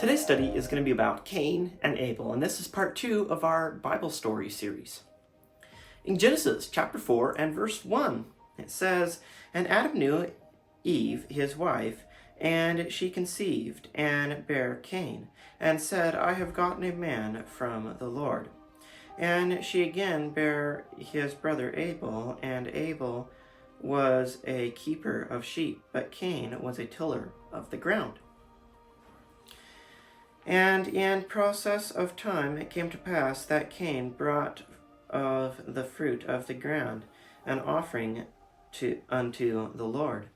Today's study is going to be about Cain and Abel, and this is part 2 of our Bible story series. In Genesis chapter 4 and verse 1, it says, "And Adam knew Eve, his wife, and she conceived and bare Cain, and said, I have gotten a man from the Lord. And she again bare his brother Abel, and Abel was a keeper of sheep, but Cain was a tiller of the ground. And in process of time it came to pass that Cain brought of the fruit of the ground an offering unto the Lord.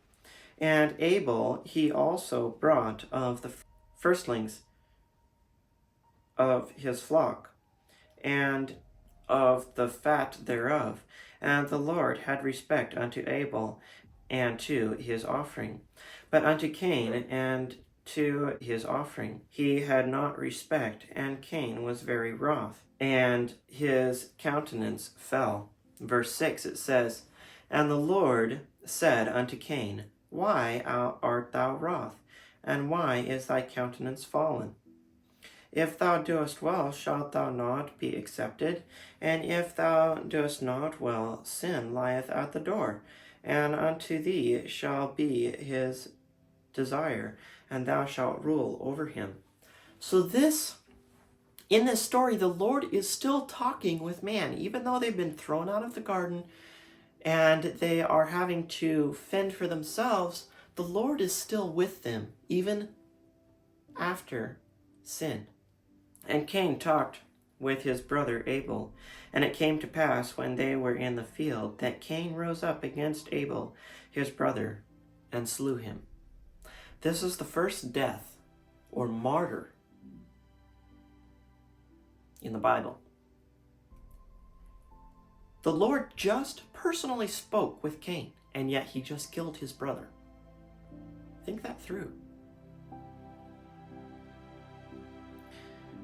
And Abel he also brought of the firstlings of his flock, and of the fat thereof. And the Lord had respect unto Abel and to his offering. But unto Cain and to his offering he had not respect, and Cain was very wroth, and his countenance fell." Verse 6 it says, "And the Lord said unto Cain, Why art thou wroth, and why is thy countenance fallen? If thou doest well, shalt thou not be accepted? And if thou doest not well, sin lieth at the door, and unto thee shall be his desire, and thou shalt rule over him." So in this story, the Lord is still talking with man, even though they've been thrown out of the garden and they are having to fend for themselves. The Lord is still with them, even after sin. And Cain talked with his brother Abel, and it came to pass when they were in the field that Cain rose up against Abel his brother and slew him. This is the first death or martyr in the Bible. The Lord just personally spoke with Cain, and yet he just killed his brother. Think that through.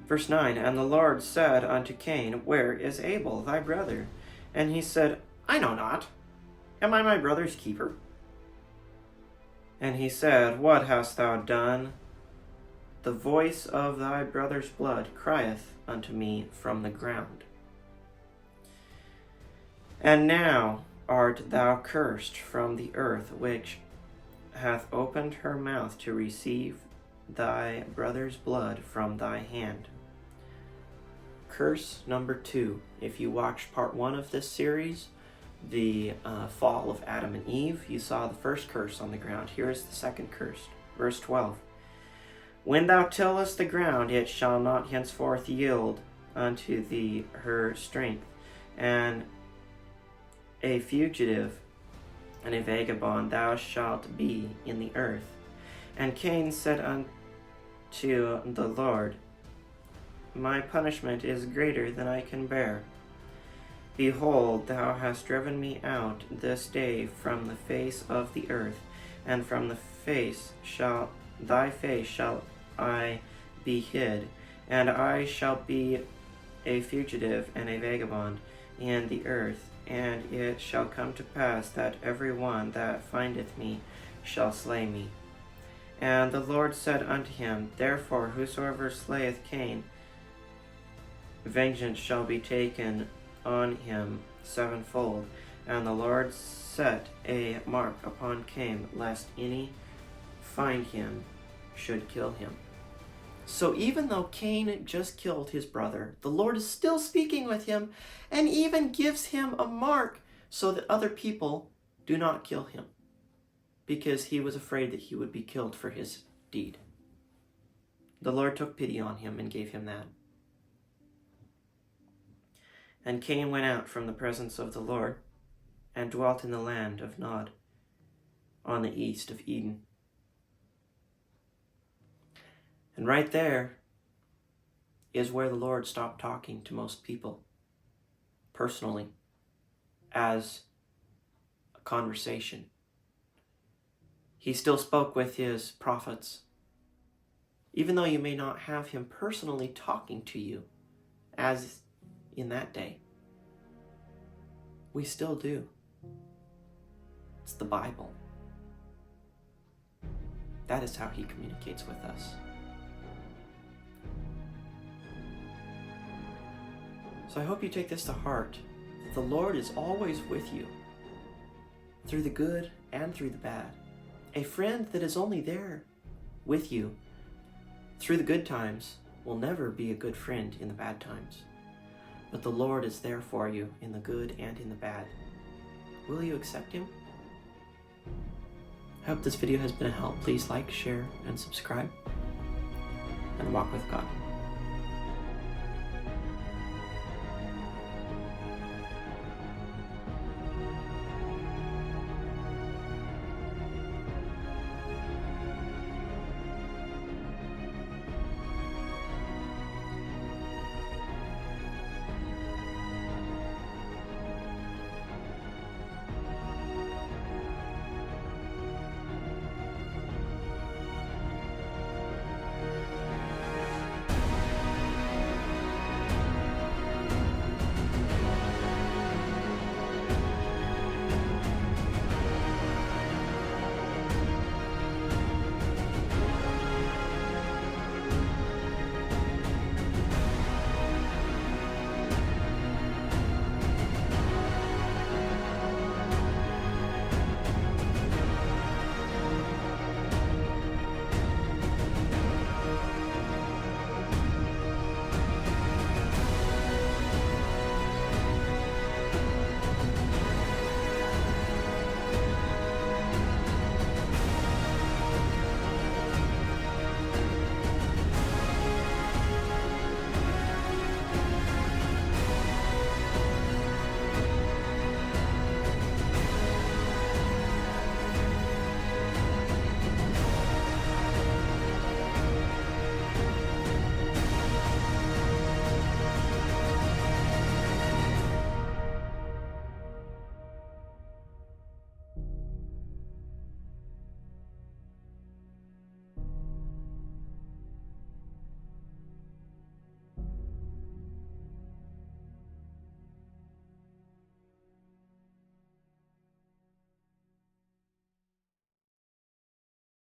Verse 9, "And the Lord said unto Cain, Where is Abel thy brother? And he said, I know not. Am I my brother's keeper? And he said, What hast thou done? The voice of thy brother's blood crieth unto me from the ground. And now art thou cursed from the earth, which hath opened her mouth to receive thy brother's blood from thy hand." Curse number 2. If you watched part 1 of this series, the fall of Adam and Eve, you saw the first curse on the ground. Here is the second curse. Verse 12. "When thou tillest the ground, it shall not henceforth yield unto thee her strength, and a fugitive and a vagabond thou shalt be in the earth. And Cain said unto the Lord, My punishment is greater than I can bear. Behold, thou hast driven me out this day from the face of the earth, and from thy face shall I be hid, and I shall be a fugitive and a vagabond in the earth. And it shall come to pass that every one that findeth me shall slay me. And the Lord said unto him, Therefore whosoever slayeth Cain, vengeance shall be taken on him sevenfold. And the Lord set a mark upon Cain, lest any find him should kill him." So even though Cain just killed his brother, the Lord is still speaking with him, and even gives him a mark so that other people do not kill him, because he was afraid that he would be killed for his deed. The Lord took pity on him and gave him that. "And Cain went out from the presence of the Lord, and dwelt in the land of Nod, on the east of Eden." And right there is where the Lord stopped talking to most people, personally, as a conversation. He still spoke with his prophets, even though you may not have him personally talking to you, as in that day. We still do. It's the Bible. That is how he communicates with us. So I hope you take this to heart, that the Lord is always with you, through the good and through the bad. A friend that is only there with you through the good times will never be a good friend in the bad times. But the Lord is there for you in the good and in the bad. Will you accept Him? I hope this video has been a help. Please like, share, and subscribe, and walk with God.